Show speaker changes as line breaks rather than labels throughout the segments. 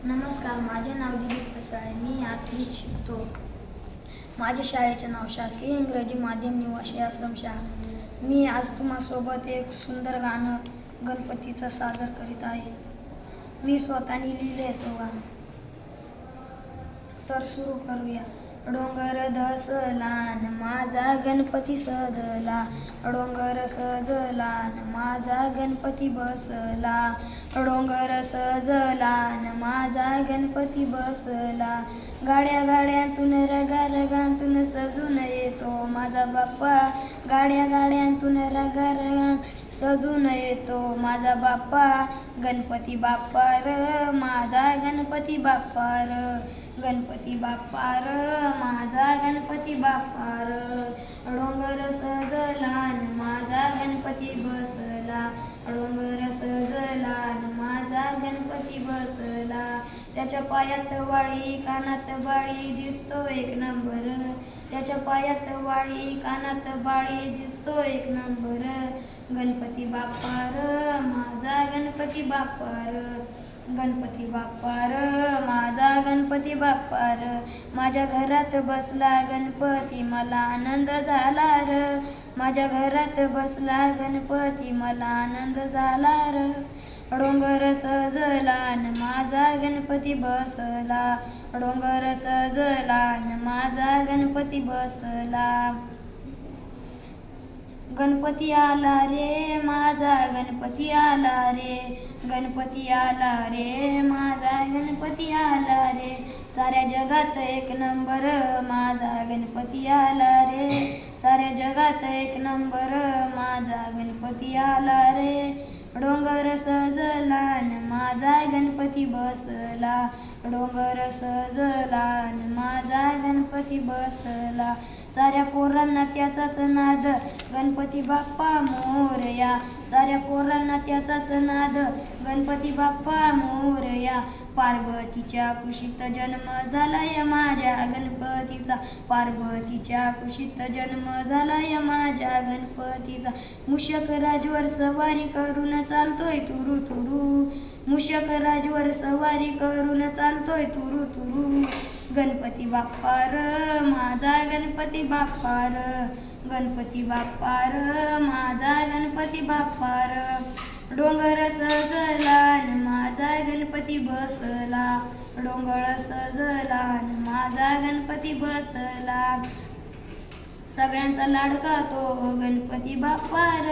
नमस्कार, माझे नाव दिलीप कसाळे. मी 8वीत शिकतो. माझ्या शाळेचे नाव शासकीय इंग्रजी माध्यम निवासी आश्रम शाळा. मी आज तुम्हासोबत एक सुंदर गाणं गणपतीचं सादर करीत आहे. मी स्वतःने लिहिले तो गाणं. तर सुरू करूया. डोंगर धसला न माझा गणपती सजला, डोंगर सजला न माझा गणपती बसला, डोंगर सजला न माझा गणपती बसला. गाड्या गाड्यांतून रगारगांतून सजून येतो माझा बाप्पा, गाड्या गाड्यांतून रगारगांतून सजून येतो माझा बाप्पा. गणपती बाप्पा र माझा गणपती बाप्पा र, गणपती बाप्पा र माझा गणपती बाप्पा र. डोंगर सजला न माझा गणपती बसला, डोंगर सजला न माझा गणपती बसला. त्याच्या पायात वाळी कानात बाळी दिसतो एक नंबर, त्याच्या पायात वाळी कानात बाळी दिसतो एक नंबर. गणपती बाप्पा र माझा गणपती बाप्पा र, गणपती बाप्पा र माझा गणपती बाप्पा र. माझ्या घरात बसला गणपती मला आनंद झाला र, माझ्या घरात बसला गणपती मला आनंद झाला र. डोंगर सजला न माझा गणपती बसला, डोंगर सजला न माझा गणपती बसला. गणपती आला रे माझा गणपती आला रे, गणपती आला रे माझा गणपती आला रे. साऱ्या जगात एक नंबर माझा गणपती आला रे, साऱ्या जगात एक नंबर माझा गणपती आला रे. डोंगर सजला न माझा गणपती बसला, डोंगर सजला न माझा गणपती बसला. साऱ्या पोरांना त्याचाच नाद गणपती बाप्पा मोरया, साऱ्या पोरांना त्याचाच नाद गणपती बाप्पा मोरया. पार्वतीच्या कुशीत जन्म झालाय माझ्या गणपतीचा, पार्वतीच्या कुशीत जन्म झालाय माझ्या गणपतीचा. मूषक राजवर सवारी करून चालतोय तुरु तुरु, मूषक राजवर सवारी करून चालतोय तुरु तुरु. गणपती बाप्पा र माझा गणपती बाप्पा र, गणपती बाप्पा र माझा गणपती बाप्पा र. डोंगर सजला न माझा गणपती बसला, डोंगर सजला न माझा गणपती बसला. सगळ्यांचा लाडका तो गणपती बाप्पा र,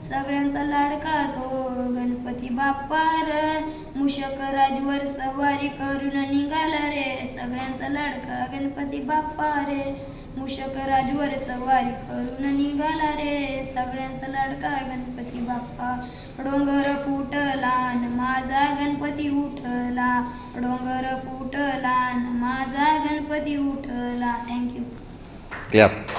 सगळ्यांचा लाडका तो गणपती बाप्पा र. मूषक राजवर सवारी करून निघाला रे सगळ्यांचा लाडका गणपती बाप्पा रे, मूषक राजवर सवारी करून निघाला रे सगळ्यांचा लाडका गणपती बाप्पा. डोंगर फुटला न माझा गणपती उठला, डोंगर फुटला न माझा गणपती उठला. थँक्यू.
क्लॅप.